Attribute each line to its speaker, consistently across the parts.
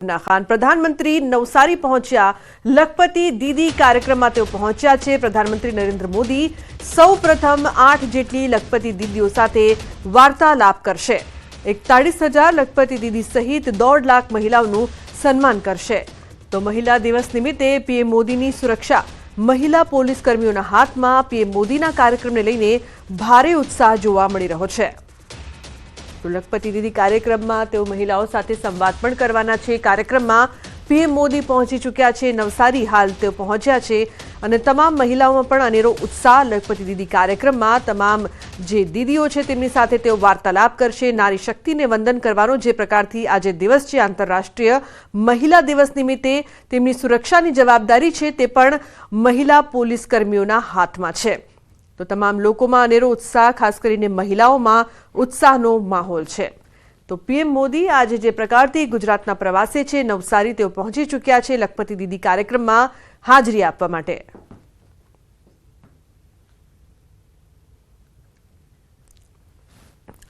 Speaker 1: ખાન પ્રધાનમંત્રી નવસારી પહોંચ્યા। લખપતિ દીદી કાર્યક્રમમાં તેઓ પહોંચ્યા છે। પ્રધાનમંત્રી નરેન્દ્ર મોદી સૌપ્રથમ 8 જેટલી લખપતિ દીદીઓ સાથે વાર્તાલાપ કરશે। 41,000 લખપતિ દીદી સહિત 1.5 લાખ મહિલાઓનું સન્માન કરશે। તો મહિલા દિવસ નિમિત્તે પીએમ મોદીની સુરક્ષા, મહિલા પોલીસ કર્મીઓના હાથમાં। પીએમ મોદીના કાર્યક્રમને લઈને ભારે ઉત્સાહ જોવા મળી રહ્યો છે। તો લખપતિ દીદી કાર્યક્રમમાં તેઓ મહિલાઓ સાથે સંવાદ પણ કરવાના છે। કાર્યક્રમમાં પીએમ મોદી પહોંચી ચૂક્યા છે। નવસારી હાલ તેઓ પહોંચ્યા છે અને તમામ મહિલાઓમાં પણ અનેરો ઉત્સાહ। લખપતિ દીદી કાર્યક્રમમાં તમામ જે દીદીઓ છે તેમની સાથે તેઓ વાર્તાલાપ કરશે। નારી શક્તિને વંદન કરવાનો જે પ્રકારથી આજે દિવસ છે, આંતરરાષ્ટ્રીય મહિલા દિવસ નિમિત્તે તેમની સુરક્ષાની જવાબદારી છે તે પણ મહિલા પોલીસ કર્મીઓના હાથમાં છે। તો તમામ લોકોમાં અનેરો ઉત્સાહ, ખાસ કરીને મહિલાઓમાં ઉત્સાહનો માહોલ છે। તો પીએમ મોદી આજે જે પ્રકારથી ગુજરાતના પ્રવાસે છે, નવસારી તેઓ પહોંચી ચૂક્યા છે લખપતિ દીદી કાર્યક્રમમાં હાજરી આપવા માટે।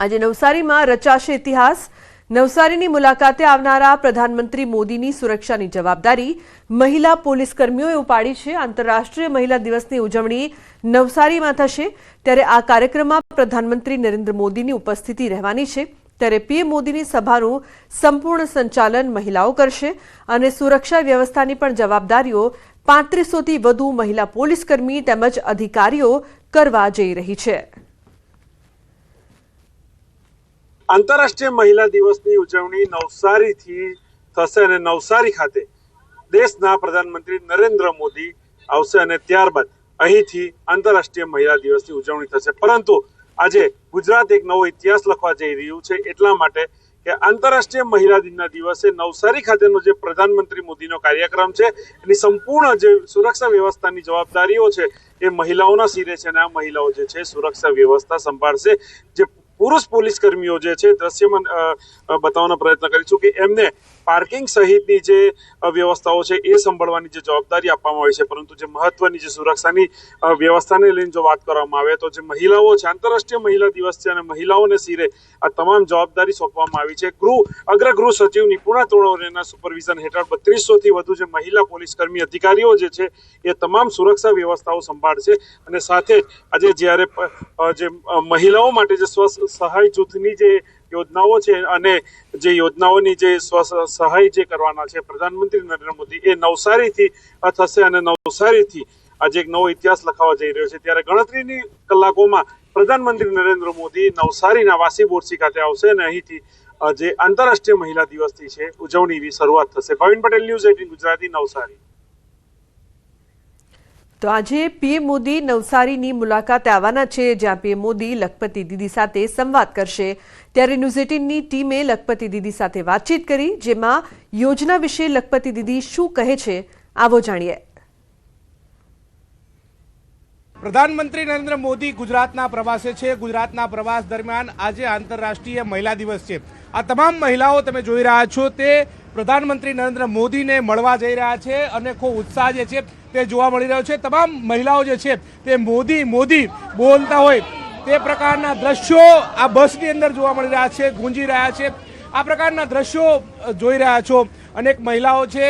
Speaker 1: આજે નવસારીમાં રચાશે ઇતિહાસ। નવસારીની મુલાકાતે આવનારા પ્રધાનમંત્રી મોદીની સુરક્ષાની જવાબદારી મહિલા પોલીસ કર્મીઓએ ઉપાડી છે। આંતરરાષ્ટ્રીય મહિલા દિવસની ઉજવણી નવસારીમાં થશે, ત્યારે આ કાર્યક્રમમાં પ્રધાનમંત્રી નરેન્દ્ર મોદીની ઉપસ્થિતિ રહેવાની છે। ત્યારે પીએમ મોદીની સભાનું સંપૂર્ણ સંચાલન મહિલાઓ કરશે અને સુરક્ષા વ્યવસ્થાની પણ જવાબદારીઓ 3500થી વધુ મહિલા પોલીસ કર્મી તેમજ અધિકારીઓ કરવા જઈ રહી છે।
Speaker 2: આંતરરાષ્ટ્રીય મહિલા દિવસની ઉજવણી નવસારીથી થશે અને નવસારી ખાતે દેશના પ્રધાનમંત્રી નરેન્દ્ર મોદી આવશે અને ત્યારબાદ અહીંથી આંતરરાષ્ટ્રીય મહિલા દિવસની ઉજવણી થશે। પરંતુ આજે ગુજરાત એક નવો ઇતિહાસ લખવા જઈ રહ્યું છે, એટલા માટે કે આંતરરાષ્ટ્રીય મહિલા દિનના દિવસે નવસારી ખાતેનો જે પ્રધાનમંત્રી મોદીનો કાર્યક્રમ છે એની સંપૂર્ણ જે સુરક્ષા વ્યવસ્થાની જવાબદારીઓ છે એ મહિલાઓના સિરે છે અને આ મહિલાઓ જે છે સુરક્ષા વ્યવસ્થા સંભાળશે। જે પુરુષ પોલીસ કર્મીઓ જે છે દ્રશ્યમાં બતાવવાનો પ્રયત્ન કરીશું કે એમને પાર્કિંગ સહિતની જે વ્યવસ્થાઓ છે એ સંભાળવાની જે જવાબદારી આપવામાં આવી છે। પરંતુ જે મહત્વની જે સુરક્ષાની વ્યવસ્થાને લઈને જો વાત કરવામાં આવે તો જે મહિલાઓ છે, આંતરરાષ્ટ્રીય મહિલા દિવસ છે અને મહિલાઓને સિરે આ તમામ જવાબદારી સોંપવામાં આવી છે। અગ્ર ગૃહ સચિવ નિપુણા તોળવરેના સુપરવિઝન હેઠળ 3200થી વધુ જે મહિલા પોલીસ કર્મી અધિકારીઓ જે છે એ તમામ સુરક્ષા વ્યવસ્થાઓ સંભાળશે અને સાથે જ આજે જ્યારે જે મહિલાઓ માટે જે સ્વ સહાય જૂથની જે યોજનાઓ છે અને જે યોજનાઓની જે સ્વ સહાય જે કરવાના છે પ્રધાનમંત્રી નરેન્દ્ર મોદી એ નવસારીથી થશે અને નવસારીથી આજે એક નવો ઇતિહાસ લખાવા જઈ રહ્યો છે। ત્યારે ગણતરીની કલાકોમાં પ્રધાનમંત્રી નરેન્દ્ર મોદી નવસારીના વાસી બોરસી ખાતે આવશે અને અહીંથી જે આંતરરાષ્ટ્રીય મહિલા દિવસની છે ઉજવણીની શરૂઆત થશે। ભાવિન પટેલ, ન્યૂઝ 18 ગુજરાતી, નવસારી।
Speaker 1: તો આજે પીએમ મોદી નવસારીની મુલાકાતે આવવાના છે, જ્યાં પીએમ મોદી લખપતિ દીદી સાથે સંવાદ કરશે। ત્યારે ન્યૂઝ 18ની ટીમે લખપતિ દીદી સાથે વાતચીત કરી, જેમાં યોજના વિશે લખપતિ દીદી શું કહે છે આવો જાણીએ।
Speaker 3: પ્રધાનમંત્રી નરેન્દ્ર મોદી ગુજરાતના પ્રવાસે છે। ગુજરાતના પ્રવાસ દરમિયાન આજે આંતરરાષ્ટ્રીય મહિલા દિવસ છે। આ તમામ મહિલાઓ તમે જોઈ રહ્યા છો તે પ્રધાનમંત્રી નરેન્દ્ર મોદીને મળવા જઈ રહ્યા છે અને ખૂબ ઉત્સાહ જે છે તે જોવા મળી રહ્યો છે। તમામ મહિલાઓ જે છે તે મોદી મોદી બોલતા હોય તે પ્રકારના દ્રશ્યો આ બસની અંદર જોવા મળી રહ્યા છે, ગુંજી રહ્યા છે। આ પ્રકારના દ્રશ્યો જોઈ રહ્યા છો। અનેક મહિલાઓ છે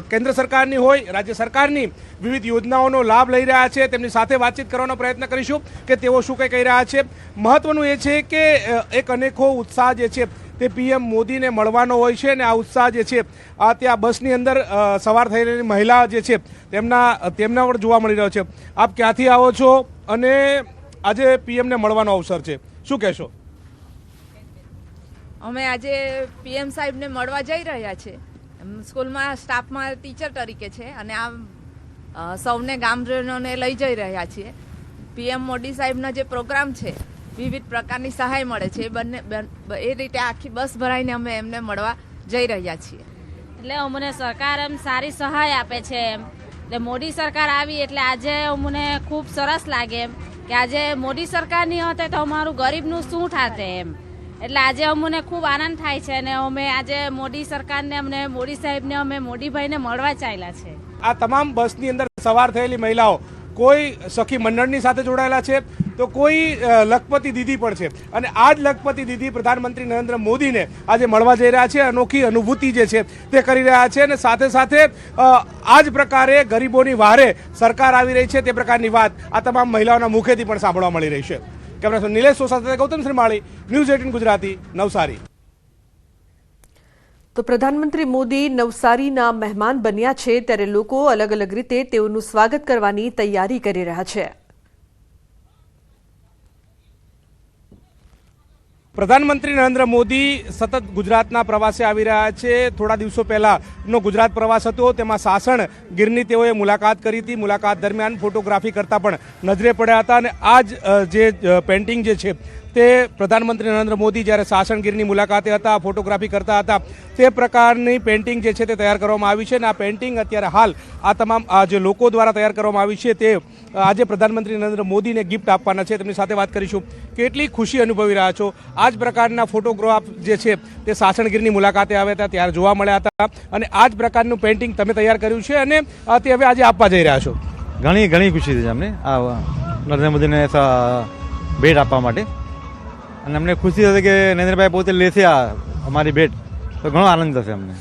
Speaker 3: કેન્દ્ર સરકારની હોય, રાજ્ય સરકારની વિવિધ યોજનાઓનો લાભ લઈ રહ્યા છે। તેમની સાથે વાતચીત કરવાનો પ્રયત્ન કરીશું કે તેઓ શું કંઈ કહી રહ્યા છે। મહત્વનું એ છે કે એક અનેકો ઉત્સાહ જે છે તે પીએમ મોદીને મળવાનો હોય છે અને આ ઉત્સાહ જે છે આ ત્યાં બસની અંદર સવાર થયેલી મહિલા જે છે તેમના પણ જોવા મળી રહ્યો છે। આપ ક્યાંથી આવો છો અને આજે પીએમને મળવાનો અવસર છે, શું કહેશો?
Speaker 4: અમે આજે પીએમ સાહેબને મળવા જઈ રહ્યા છે। સ્કૂલમાં સ્ટાફમાં ટીચર તરીકે છે અને આ સૌને ગામજનોને લઈ જઈ રહ્યા છીએ। પીએમ મોદી સાહેબનો જે પ્રોગ્રામ છે, વિવિધ પ્રકારની સહાય મળે છે, એ રીતે આખી બસ ભરાઈને અમે એમને મળવા જઈ રહ્યા છીએ।
Speaker 5: એટલે અમને સરકાર એમ સારી સહાય આપે છે એમ એટલે મોદી સરકાર આવી એટલે આજે અમને ખૂબ સરસ લાગે એમ કે આજે મોદી સરકાર નહીં હોતે તો અમારું ગરીબનું શું થાતે એમ। એટલે આજે અમને ખૂબ આનંદ થાય છે અને અમે આજે મોદી સરકારને અમને મોદી સાહેબને અમે મોદીભાઈને મળવા ચાલ્યા છે।
Speaker 3: આ તમામ બસની અંદર સવાર થયેલી મહિલાઓ કોઈ સખી મંડળની સાથે જોડાયેલા છે, તો કોઈ લખપતિ દીદી પણ છે અને આ જ લખપતિ દીદી પ્રધાનમંત્રી નરેન્દ્ર મોદીને આજે મળવા જઈ રહ્યા છે. અનોખી અનુભૂતિ જે છે તે કરી રહ્યા છે અને સાથે સાથે આ જ પ્રકારે ગરીબોની વહારે સરકાર આવી રહી છે તે પ્રકારની વાત આ તમામ મહિલાઓના મુખેથી પણ સાંભળવા મળી રહી છે. કેમેરા નિલેશ સોસા સાથે ગૌતમ શ્રીમાળી, ન્યૂઝ 18 ગુજરાતી, નવસારી.
Speaker 1: તો પ્રધાનમંત્રી મોદી નવસારીના મહેમાન બન્યા છે ત્યારે લોકો અલગ અલગ રીતે તેઓનું સ્વાગત કરવાની તૈયારી કરી રહ્યા છે.
Speaker 3: પ્રધાનમંત્રી નરેન્દ્ર મોદી સતત ગુજરાતના પ્રવાસે આવી રહ્યા છે. થોડા દિવસો પહેલાનો ગુજરાત પ્રવાસ હતો, તેમાં સાસણ ગીરની તેઓએ મુલાકાત કરી હતી. મુલાકાત દરમિયાન ફોટોગ્રાફી કરતા પણ નજરે પડ્યા હતા અને આ જ જે પેઇન્ટિંગ જે છે તે પ્રધાનમંત્રી નરેન્દ્ર મોદી જ્યારે સાસણ ગીરની મુલાકાતે હતા, ફોટોગ્રાફી કરતા હતા, તે પ્રકારની પેઇન્ટિંગ જે છે તે તૈયાર કરવામાં આવી છે અને આ પેઇન્ટિંગ અત્યારે હાલ આ તમામ જે લોકો દ્વારા તૈયાર કરવામાં આવી છે તે આજે પ્રધાનમંત્રી નરેન્દ્ર મોદીને ગિફ્ટ આપવાના છે. તેમની સાથે વાત કરીશું. કેટલી ખુશી અનુભવી રહ્યા છો? આ જ પ્રકારના ફોટોગ્રાફ જે છે તે સાસણ ગીરની મુલાકાતે આવ્યા હતા ત્યારે જોવા મળ્યા હતા અને આ જ પ્રકારનું પેઇન્ટિંગ તમે તૈયાર કર્યું છે અને તે હવે આજે આપવા જઈ રહ્યા છો.
Speaker 6: ઘણી ખુશી છે અમને આ નરેન્દ્ર મોદીને ભેટ આપવા માટે અને અમને ખુશી થશે કે નરેન્દ્રભાઈ પોતે લેશે આ અમારી ભેટ, તો ઘણો આનંદ થશે અમને.